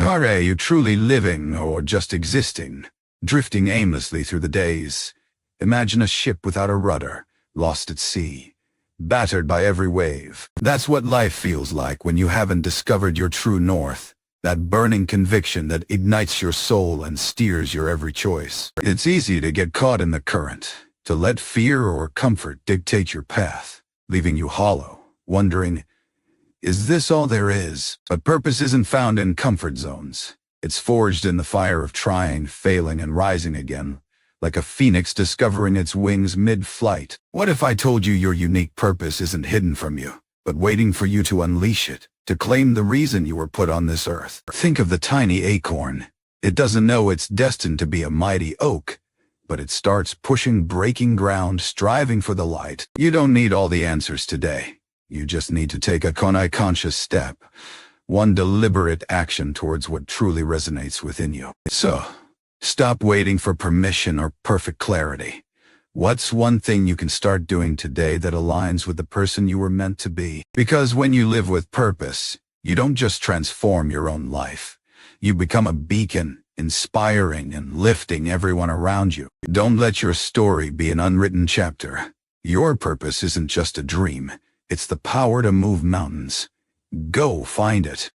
Are you truly living or just existing, drifting aimlessly through the days? Imagine a ship without a rudder, lost at sea, battered by every wave. That's what life feels like when you haven't discovered your true north, that burning conviction that ignites your soul and steers your every choice. It's easy to get caught in the current, to let fear or comfort dictate your path, leaving you hollow, wondering, is this all there is? But purpose isn't found in comfort zones. It's forged in the fire of trying, failing, and rising again, like a phoenix discovering its wings mid-flight. What if I told you your unique purpose isn't hidden from you, but waiting for you to unleash it, to claim the reason you were put on this earth? Think of the tiny acorn. It doesn't know it's destined to be a mighty oak, but it starts pushing, breaking ground, striving for the light. You don't need all the answers today. You just need to take a conscious step, one deliberate action towards what truly resonates within you. So, stop waiting for permission or perfect clarity. What's one thing you can start doing today that aligns with the person you were meant to be? Because when you live with purpose, you don't just transform your own life. You become a beacon, inspiring and lifting everyone around you. Don't let your story be an unwritten chapter. Your purpose isn't just a dream. It's the power to move mountains. Go find it.